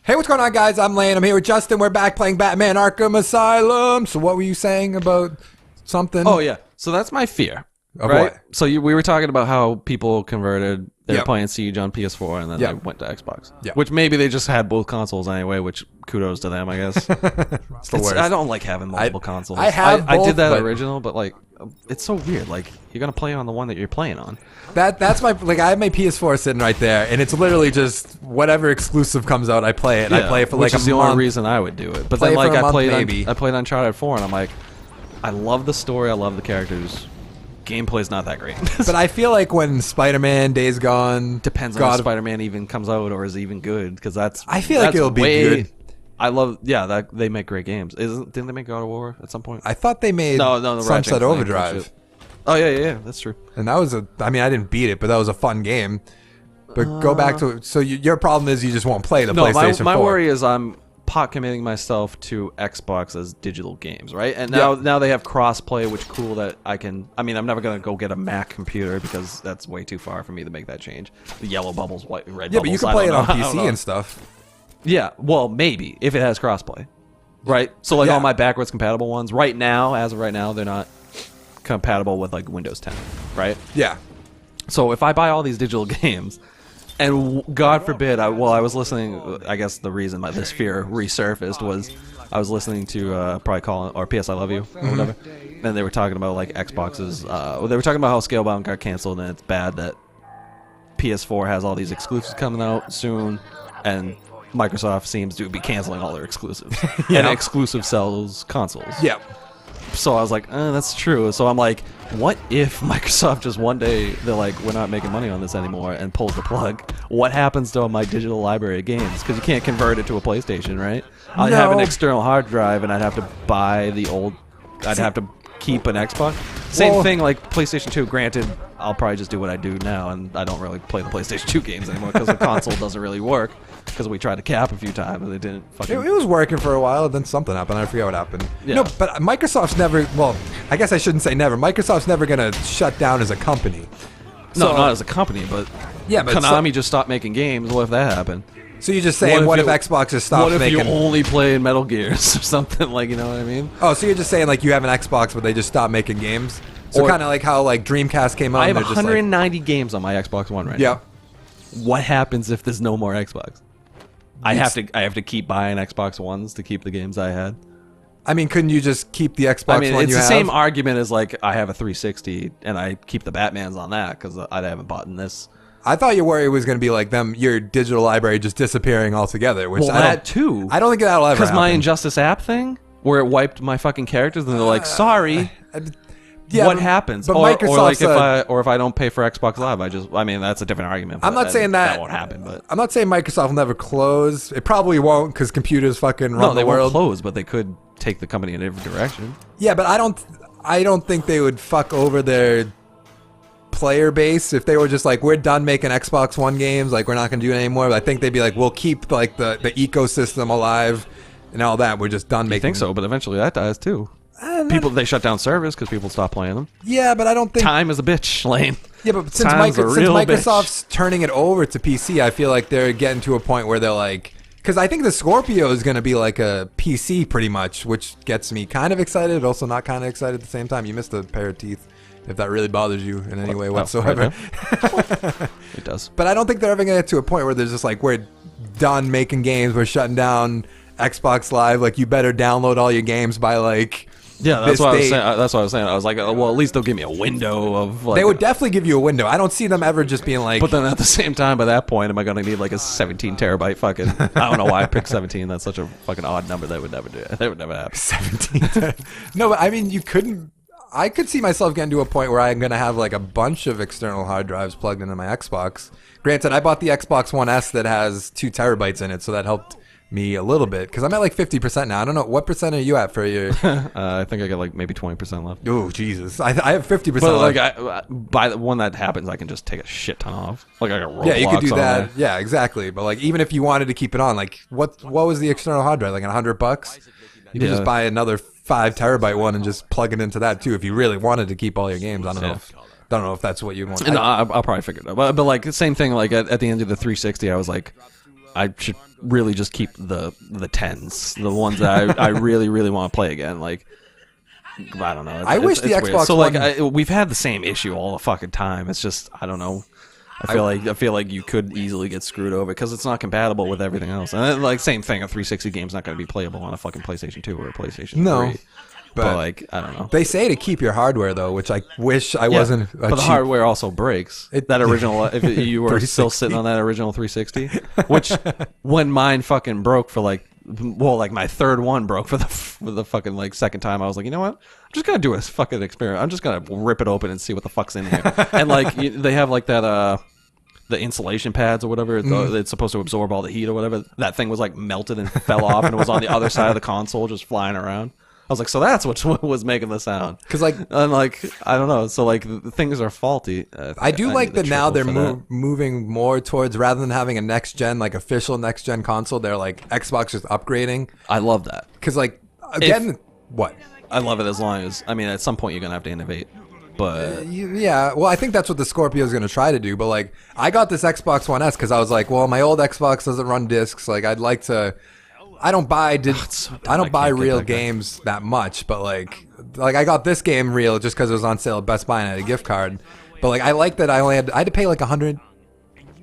Hey, what's going on, guys? I'm Lane. I'm here with Justin. We're back playing Batman Arkham Asylum. So what were you saying about something? Oh, yeah. So that's my fear. Of right? what? So we were talking about how people converted. They're Yep. playing Siege on PS4 and then Yep. they went to Xbox. Yep. Which maybe they just had both consoles anyway, which kudos to them, I guess. It's the worst. I don't like having multiple consoles. I have I both, did that but- original, but like, it's so weird. Like, you're going to play on the one that you're playing on. That's my, like, I have my PS4 sitting right there, and it's literally just whatever exclusive comes out, I play it. And I play it for like which is a the month. only reason I would do it. But Play then it for like a month, I maybe. played Uncharted 4 and I'm like, I love the story, I love the characters. Gameplay's not that great. But I feel like when Spider-Man, Days Gone, Depends on God if of- Spider-Man even comes out or is even good, because that's. I feel like that's it'll be way- good. I love, that they make great games. Didn't they make God of War at some point? I thought they made No, the Ratchet Sunset and Clank Overdrive. shit. Oh yeah, that's true. And that was I mean, I didn't beat it, but that was a fun game. But go back to, so your problem is you just won't play the No, PlayStation 4. my worry is I'm pot committing myself to Xbox as digital games, right? And now they have cross-play, which cool that I can. I mean, I'm never gonna go get a Mac computer because that's way too far for me to make that change. The yellow bubbles, red Yeah, bubbles. but you can I play it don't on know. I don't PC know. and stuff. Yeah, well, maybe if it has crossplay, right? So like Yeah. all my backwards compatible ones, right now, as of right now, they're not compatible with like Windows 10, right? Yeah. So if I buy all these digital games, and God forbid, I was listening. I guess the reason this fear resurfaced was I was listening to probably Call or PS I Love You or whatever, and they were talking about like Xboxes. They were talking about how Scalebound got canceled, and it's bad that PS4 has all these exclusives coming out soon, and Microsoft seems to be canceling all their exclusives. And exclusive sells consoles. Yeah. So I was like, that's true. So I'm like, what if Microsoft just one day they're like, we're not making money on this anymore and pulls the plug? What happens to my digital library of games? Because you can't convert it to a PlayStation, right? I'd have an No. external hard drive and I'd have to buy the old. I'd have to keep an Xbox. Same Well- thing like PlayStation 2. Granted, I'll probably just do what I do now, and I don't really play the PlayStation 2 games anymore because the console doesn't really work. Because we tried to cap a few times and it didn't fucking. It was working for a while, then something happened. I forget what happened. Yeah. No, but Microsoft's never, well, I guess I shouldn't say never. Microsoft's never going to shut down as a company. No, So- not as a company, but Yeah, but Konami just stopped making games. What if that happened? So you're just saying, what if you- Xbox just stops What if making... you only play Metal Gears or something, like, you know what I mean? Oh, so you're just saying, like, you have an Xbox, but they just stop making games? So Or- kind of like how, like, Dreamcast came out I have and they're just like... 190 games on my Xbox One right Yeah. now. What happens if there's no more Xbox? I have to keep buying Xbox Ones to keep the games I had. I mean, couldn't you just keep the Xbox I mean, One it's you the have? same argument as, like, I have a 360 and I keep the Batmans on that because I haven't bought in this. I thought your worry was going to be like your digital library just disappearing altogether, which Well, I don't, that too. I don't think that'll ever Because my happen. Injustice app thing, where it wiped my fucking characters, and they're like, sorry. Yeah, What but- happens? But Or Microsoft's like if I don't pay for Xbox Live, I mean that's a different argument. I'm but not saying that won't happen, but I'm not saying Microsoft will never close. It probably won't because computers fucking run no, the they world. won't close, but they could take the company in a different direction. Yeah, but I don't think they would fuck over their player base if they were just like, we're done making Xbox One games, like we're not gonna do it anymore. But I think they'd be like, we'll keep like the ecosystem alive and all that. We're just done I making. think so, but eventually that dies too. They shut down servers because people stop playing them. Yeah, but I don't think. Time is a bitch, Lane. Yeah, but since, Time's a since real Microsoft's turning it over to PC, I feel like they're getting to a point where they're like, because I think the Scorpio is going to be like a PC pretty much, which gets me kind of excited, also not kind of excited at the same time. You missed a pair of teeth, if that really bothers you in any way whatsoever. Right it does. But I don't think they're ever going to get to a point where there's just like, we're done making games, we're shutting down Xbox Live, like you better download all your games by like... Yeah, that's this what I was date. saying. That's what I was saying. I was like, well, at least they'll give me a window of like. They would definitely give you a window. I don't see them ever just being like... But then at the same time, by that point, am I going to need like a 17 terabyte fucking? I don't know why I picked 17. That's such a fucking odd number. That would never do it. That would never happen. 17. No, but I mean, you couldn't. I could see myself getting to a point where I'm going to have like a bunch of external hard drives plugged into my Xbox. Granted, I bought the Xbox One S that has 2 terabytes in it, so that helped me a little bit because I'm at like 50% now. I don't know what percent are you at for your. I think I got like maybe 20% left. Oh Jesus, I have 50%. But like, left. by the one that happens, I can just take a shit ton off. Like I got Roblox Yeah, you could do on that. there. Yeah, exactly. But like, even if you wanted to keep it on, like, what was the external hard drive? Like $100? You could Yeah. just buy another 5 terabyte one and just plug it into that too if you really wanted to keep all your games. I don't know if that's what you want. No, I'll probably figure it out. But like the same thing. Like at the end of the 360, I was like, I should really just keep the tens, the ones that I really really want to play again. Like I don't know. I wish the Xbox weird. So One... like we've had the same issue all the fucking time. It's just I don't know. I feel like you could easily get screwed over because it's not compatible with everything else. And then, like same thing, a 360 game's not going to be playable on a fucking PlayStation 2 or a PlayStation 3. But like I don't know. They say to keep your hardware though, which I wish I wasn't. But the hardware also breaks. That original, if you were still sitting on that original 360, which when mine fucking broke for like my third one broke for the fucking like second time, I was like, you know what? I'm just gonna do a fucking experiment. I'm just gonna rip it open and see what the fuck's in here. And like they have like that the insulation pads or whatever. It's supposed to absorb all the heat or whatever. That thing was like melted and fell off, and it was on the other side of the console, just flying around. I was like, so that's what was making the sound. Because like, and like, I don't know. So like, the things are faulty. I do like that now they're moving more towards, rather than having a next gen, like official next gen console, they're like Xbox just upgrading. I love that. Because like, again, what? I love it as long as, I mean, at some point you're gonna have to innovate. But yeah, well, I think that's what the Scorpio is going to try to do. But like, I got this Xbox One S because I was like, well, my old Xbox doesn't run discs. Like, I'd like to. I don't buy real games that much, but like I got this game real just because it was on sale at Best Buy and I had a gift card. But like I like that I had to pay like $100,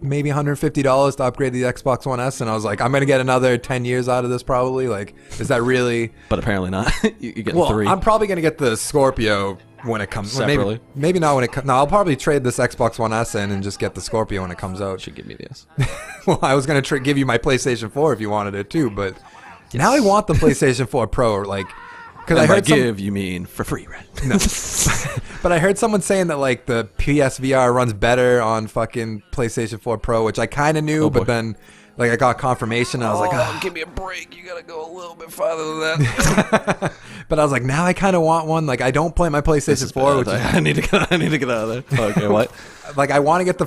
maybe $150 to upgrade the Xbox One S, and I was like, I'm gonna get another 10 years out of this probably. Like, is that really? But apparently not. you get three. I'm probably gonna get the Scorpio when it comes. Separately. Maybe not when it comes. No, I'll probably trade this Xbox One S in and just get the Scorpio when it comes out. Should give me this. Well, I was gonna give you my PlayStation 4 if you wanted it too, but now I want the PlayStation 4 Pro. Like, because I heard you mean for free, right? No. But I heard someone saying that like the PSVR runs better on fucking PlayStation 4 Pro, which I kind of knew, but then like I got confirmation. And I was like, oh, give me a break. You gotta go a little bit farther than that. But I was like, now I kind of want one. Like, I don't play my PlayStation 4. Which I need to get out of there. Okay, what? Like, I want to get the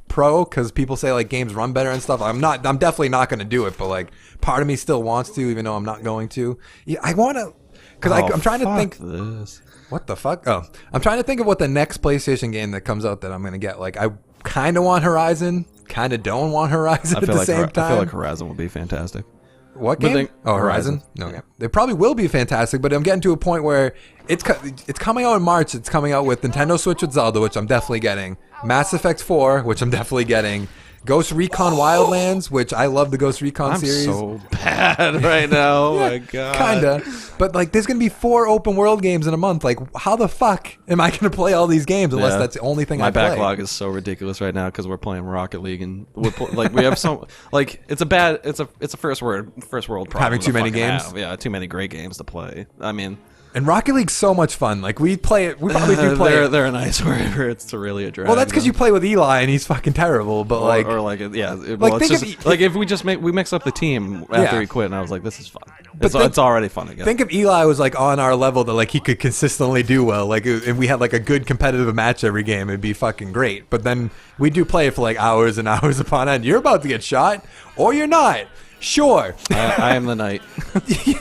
Pro because people say like games run better and stuff. I'm definitely not going to do it. But like, part of me still wants to, even though I'm not going to. Yeah, I want to. Because I'm trying to think. This. What the fuck? Oh, I'm trying to think of what the next PlayStation game that comes out that I'm gonna get. Like, I kind of want Horizon, kind of don't want Horizon at the same time. I feel like Horizon would be fantastic. What game? Horizon. No, yeah. It probably will be fantastic, but I'm getting to a point where it's coming out in March. It's coming out with Nintendo Switch with Zelda, which I'm definitely getting. Mass Effect 4, which I'm definitely getting. Ghost Recon Wildlands, which I love the Ghost Recon series. I'm so bad right now. Oh my god. Kinda. But like, there's gonna be 4 open world games in a month. Like, how the fuck am I gonna play all these games unless that's the only thing I play? My backlog is so ridiculous right now because we're playing Rocket League and we have so like it's a first world problem. Having too many games. Yeah, too many great games to play. I mean. And Rocket League's so much fun. Like, we play it. We probably do play it. They're nice wherever it's to really address. Well, that's because you play with Eli and he's fucking terrible. But like, like if we just mix up the team after he quit, and I was like, this is fun. It's already fun again. Think if Eli was like on our level that like he could consistently do well. Like, and we had like a good competitive match every game, it'd be fucking great. But then we do play it for like hours and hours upon end. You're about to get shot, or you're not. Sure. I am the knight.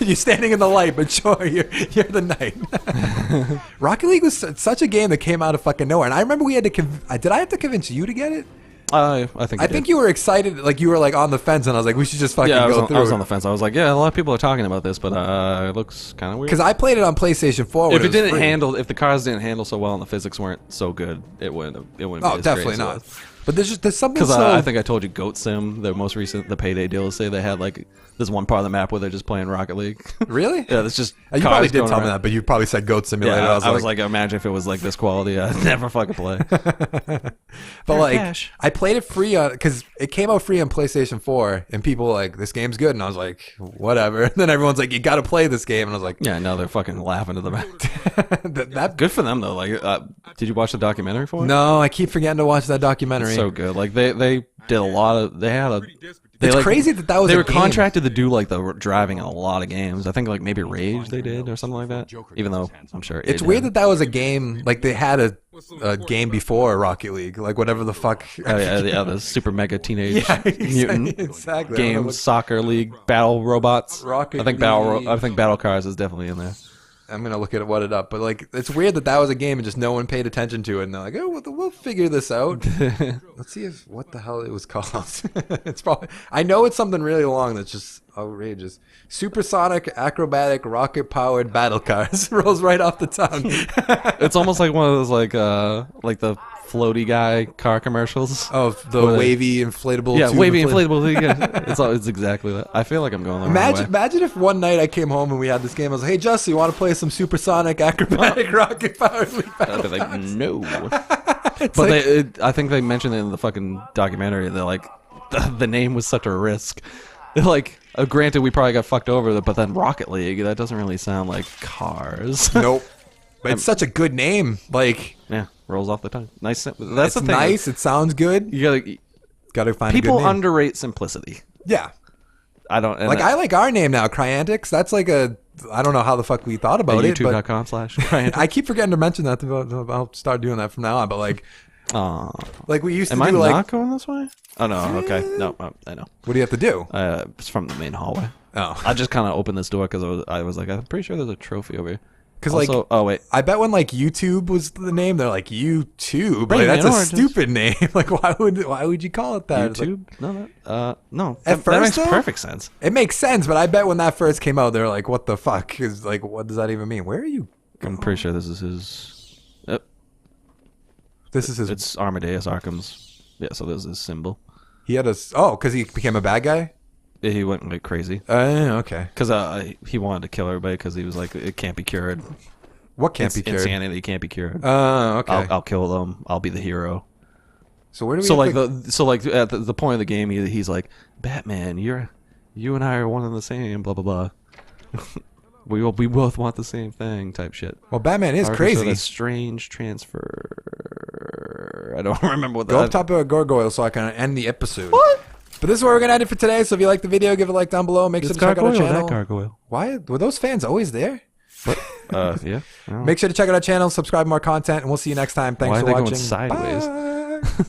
You're standing in the light, but sure, you're the knight. Rocket League was such a game that came out of fucking nowhere. And I remember we had to did I have to convince you to get it? I think you were excited, like you were like on the fence, and I was like, we should just fucking go through. I was on the fence. I was like, yeah, a lot of people are talking about this, but it looks kind of weird. Because I played it on PlayStation 4. If if the cars didn't handle so well and the physics weren't so good, it wouldn't. Oh, definitely not. But there's something. Because I think I told you Goat Sim, the most recent, the Payday deal, say they had like this one part of the map where they're just playing Rocket League. Really? Yeah, it's just. You probably did tell me that, but you probably said Goat Simulator. Yeah, I was like, imagine if it was like this quality, I'd never fucking play. But like, I played it free because it came out free on PlayStation 4, and people were like, this game's good, and I was like, whatever. And then everyone's like, you got to play this game, and I was like, yeah, now they're fucking laughing to the back. Good for them though. Like, did you watch the documentary for it? No, I keep forgetting to watch that documentary. It's so good. Like they did a lot of. It's crazy that was. They were contracted to do like the driving in a lot of games. I think like maybe Rage they did or something like that. Even though I'm sure it's weird that was a game. Like they had a game before Rocket League, like whatever the fuck. Oh yeah, the super mega teenage mutant game, soccer league, battle robots. Rocket I think League. battle cars is definitely in there. I'm gonna look at what it up, but like it's weird that was a game and just no one paid attention to it, and they're like, oh, we'll figure this out. Let's see if what the hell it was called. It's probably I know it's something really long that's just outrageous. Supersonic acrobatic rocket powered battle cars rolls right off the tongue. It's almost like one of those like the floaty guy car commercials. Oh, the wavy inflatable. Yeah, wavy inflatable thing. Yeah. It's exactly that. I feel like I'm going the wrong way. Imagine if one night I came home and we had this game. I was like, hey, Justin, you want to play some supersonic acrobatic rocket powered battle? I'd be like, no. But like, I think they mentioned it in the fucking documentary. They're like, the name was such a risk. Like, granted, we probably got fucked over, but then Rocket League, that doesn't really sound like cars. Nope. But it's such a good name. Like, yeah, rolls off the tongue. Nice. That's it's the thing. Nice. It sounds good. You gotta find people a good name. underrate simplicity. Yeah. I don't like. I like our name now, Cryantix. That's like I don't know how the fuck we thought about it. YouTube.com/Cryantix. I keep forgetting to mention that. I'll start doing that from now on. But like, like we used to Am do. I like, not going this way? Oh no. Okay. No. I know. What do you have to do? It's from the main hallway. Oh. I just kind of opened this door because I was like, I'm pretty sure there's a trophy over here. Because like, oh wait, I bet when like YouTube was the name, they're like YouTube. Like, that's a stupid name. Like, why would you call it that? YouTube? Like, no. At first, that makes though, perfect sense. It makes sense, but I bet when that first came out, they're like, "What the fuck?" Is like, what does that even mean? Where are you? I'm pretty sure this is his. Yep. This is his. It's Amadeus Arkham's. Yeah, so there's his symbol. He had because he became a bad guy. He went like crazy. Okay. Because he wanted to kill everybody because he was like, it can't be cured. What can't be cured? Insanity can't be cured. Okay. I'll kill them. I'll be the hero. So where do we? So at the point of the game, he's like, Batman, you and I are one and the same. Blah blah blah. we both want the same thing. Type shit. Well, Batman is crazy. A strange transfer. I don't remember what that. Go up top of a gargoyle so I can end the episode. What? But this is where we're gonna end it for today. So if you like the video, give it a like down below. Make sure to check out our channel. That gargoyle. Why were those fans always there? What? Yeah. Make sure to check out our channel, subscribe to more content, and we'll see you next time. Thanks for watching. Why are they going sideways? Bye.